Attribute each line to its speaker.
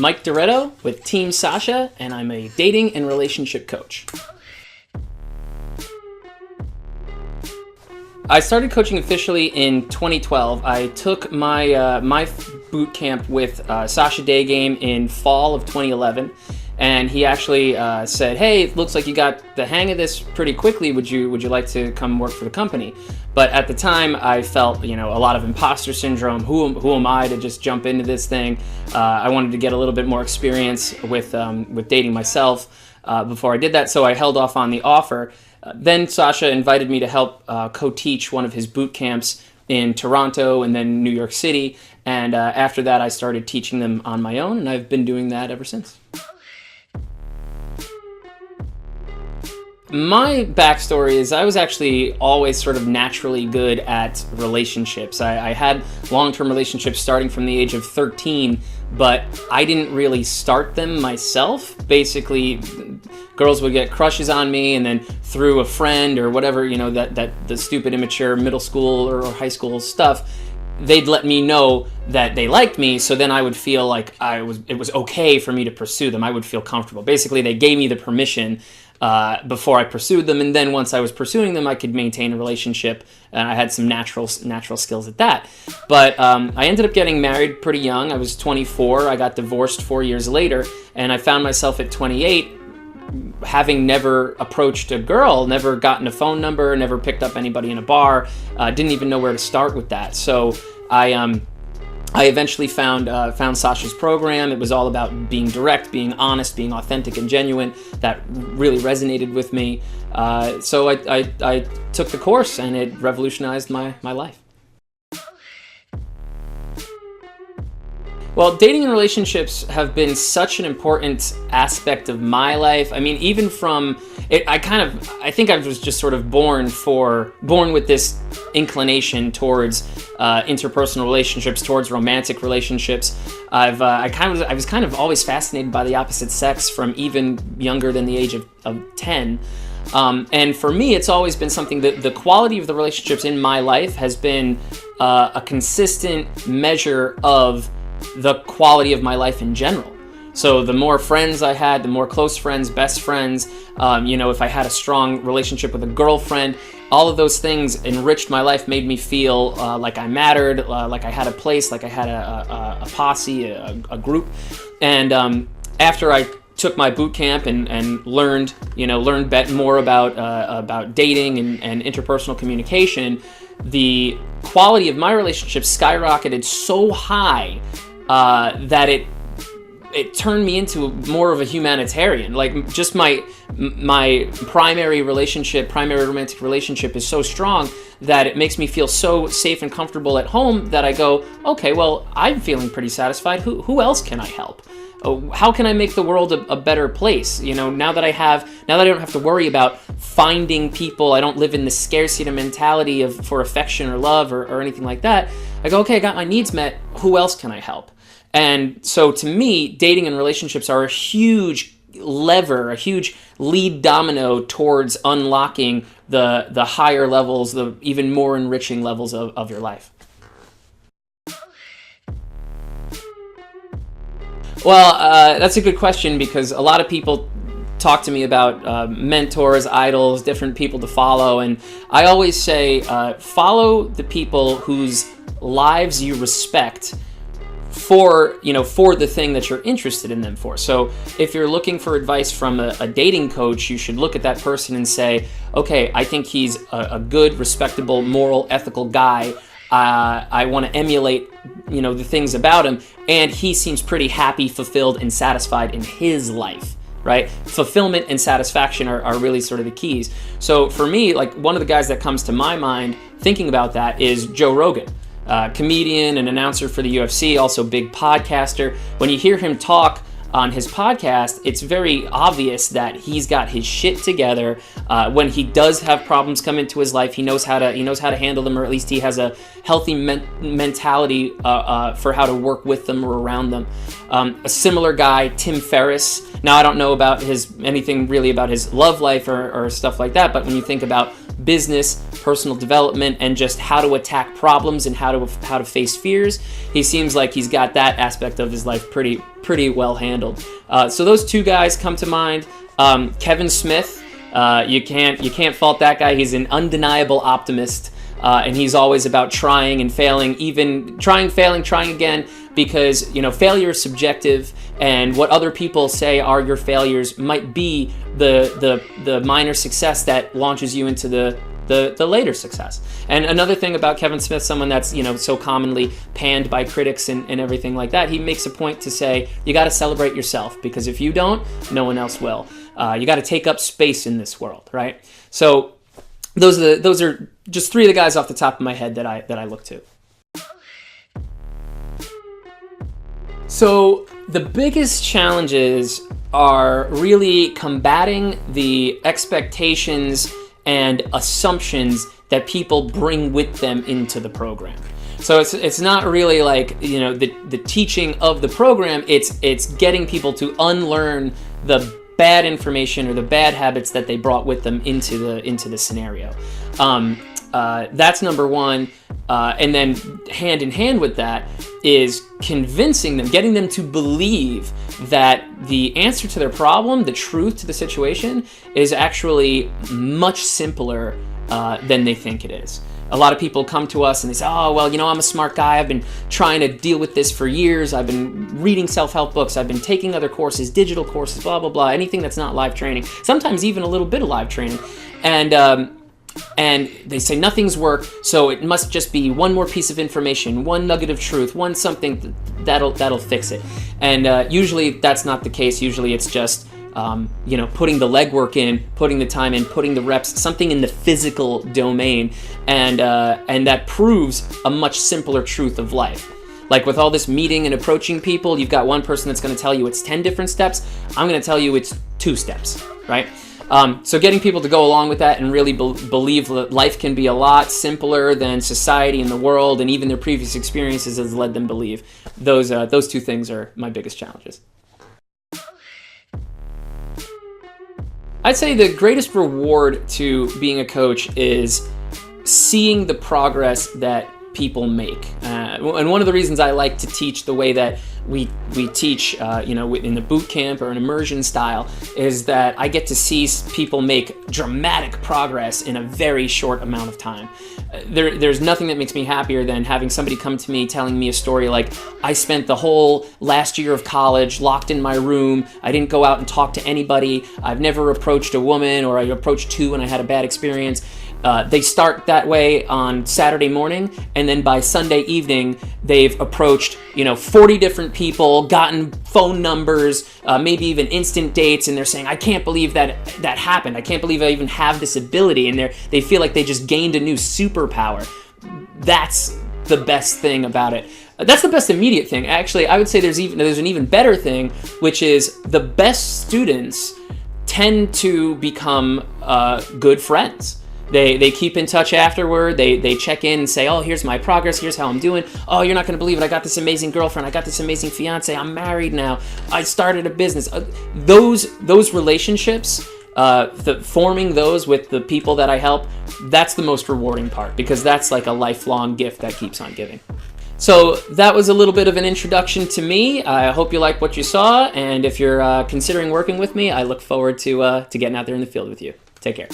Speaker 1: Mike Diretto with Team Sasha, and I'm a dating and relationship coach. I started coaching officially in 2012. I took my boot camp with Sasha Day Game in fall of 2011, and he actually said, "Hey, it looks like you got the hang of this pretty quickly. Would you like to come work for the company?" But at the time, I felt a lot of imposter syndrome. Who am I to just jump into this thing? I wanted to get a little bit more experience with dating myself before I did that, so I held off on the offer. Then Sasha invited me to help co-teach one of his boot camps in Toronto and then New York City. And after that, I started teaching them on my own, and I've been doing that ever since. My backstory is I was actually always sort of naturally good at relationships. I had long-term relationships starting from the age of 13, but I didn't really start them myself. Basically, girls would get crushes on me, and then through a friend or whatever, that the stupid, immature middle school or high school stuff, they'd let me know that they liked me, so then I would feel like it was okay for me to pursue them. I would feel comfortable. Basically, they gave me the permission before I pursued them, and then once I was pursuing them, I could maintain a relationship, and I had some natural skills at that. But I ended up getting married pretty young. I was 24. I got divorced 4 years later, and I found myself at 28 having never approached a girl, never gotten a phone number, never picked up anybody in a bar, didn't even know where to start with that. So I eventually found Sasha's program. It was all about being direct, being honest, being authentic and genuine. That really resonated with me. So I took the course, and it revolutionized my life. Well, dating and relationships have been such an important aspect of my life. I mean, even from it, I think I was just sort of born with this inclination towards interpersonal relationships, towards romantic relationships. I was kind of always fascinated by the opposite sex from even younger than the age of 10. And for me, it's always been something that the quality of the relationships in my life has been a consistent measure of the quality of my life in general. So the more friends I had, the more close friends, best friends, if I had a strong relationship with a girlfriend, all of those things enriched my life, made me feel like I mattered, like I had a place, like I had a posse, a group. And after I took my boot camp and learned more about dating and interpersonal communication, the quality of my relationships skyrocketed so high that it turned me into more of a humanitarian. Like, just my primary romantic relationship is so strong that it makes me feel so safe and comfortable at home that I go, okay, well, I'm feeling pretty satisfied. Who else can I help? How can I make the world a better place? Now that I don't have to worry about finding people, I don't live in the scarcity mentality for affection or love or anything like that. I go, okay, I got my needs met. Who else can I help? And so to me, dating and relationships are a huge lever, a huge lead domino towards unlocking the higher levels, the even more enriching levels of your life. Well, that's a good question, because a lot of people talk to me about mentors, idols, different people to follow, and I always say follow the people whose lives you respect for the thing that you're interested in them for. So if you're looking for advice from a dating coach, you should look at that person and say, okay, I think he's a good, respectable, moral, ethical guy. I want to emulate, the things about him, and he seems pretty happy, fulfilled, and satisfied in his life, right? Fulfillment and satisfaction are really sort of the keys. So for me, like, one of the guys that comes to my mind thinking about that is Joe Rogan, comedian and announcer for the UFC, also big podcaster. When you hear him talk on his podcast, it's very obvious that he's got his shit together. When he does have problems come into his life, he knows how to handle them, or at least he has a healthy mentality for how to work with them or around them. A similar guy, Tim Ferriss. Now, I don't know about anything really about his love life or stuff like that, but when you think about business, personal development, and just how to attack problems and how to face fears. He seems like he's got that aspect of his life pretty well handled. So those two guys come to mind. Kevin Smith, you can't fault that guy. He's an undeniable optimist. And he's always about trying and failing, even trying again, because, failure is subjective, and what other people say are your failures might be the minor success that launches you into the later success. And another thing about Kevin Smith, someone that's, so commonly panned by critics and everything like that, he makes a point to say, you got to celebrate yourself, because if you don't, no one else will. You got to take up space in this world, right? So those are just three of the guys off the top of my head that I look to. So the biggest challenges are really combating the expectations and assumptions that people bring with them into the program. So it's not really like, the teaching of the program, it's getting people to unlearn the bad information or the bad habits that they brought with them into the scenario. That's number one. And then hand in hand with that is convincing them, getting them to believe that the answer to their problem, the truth to the situation, is actually much simpler than they think it is. A lot of people come to us and they say, oh, well, I'm a smart guy. I've been trying to deal with this for years. I've been reading self-help books. I've been taking other courses, digital courses, blah, blah, blah, anything that's not live training, sometimes even a little bit of live training. And they say nothing's worked, so it must just be one more piece of information, one nugget of truth, one something that'll fix it. And usually that's not the case. Usually it's just putting the legwork in, putting the time in, putting the reps, something in the physical domain, and that proves a much simpler truth of life. Like with all this meeting and approaching people, you've got one person that's going to tell you it's 10 different steps. I'm going to tell you it's 2 steps, right? So getting people to go along with that and really believe that life can be a lot simpler than society and the world and even their previous experiences has led them believe. Those two things are my biggest challenges. I'd say the greatest reward to being a coach is seeing the progress that people make. And one of the reasons I like to teach the way that we teach, in the boot camp or an immersion style, is that I get to see people make dramatic progress in a very short amount of time. There's nothing that makes me happier than having somebody come to me telling me a story like, I spent the whole last year of college locked in my room. I didn't go out and talk to anybody. I've never approached a woman, or I approached 2 and I had a bad experience. They start that way on Saturday morning, and then by Sunday evening, they've approached, 40 different people, gotten phone numbers, maybe even instant dates, and they're saying, I can't believe that happened. I can't believe I even have this ability, and they feel like they just gained a new superpower. That's the best thing about it. That's the best immediate thing. Actually, I would say there's an even better thing, which is the best students tend to become good friends. They keep in touch afterward. They check in and say, oh, here's my progress. Here's how I'm doing. Oh, you're not going to believe it. I got this amazing girlfriend. I got this amazing fiance. I'm married now. I started a business. Those relationships, forming those with the people that I help, that's the most rewarding part, because that's like a lifelong gift that keeps on giving. So that was a little bit of an introduction to me. I hope you like what you saw. And if you're considering working with me, I look forward to getting out there in the field with you. Take care.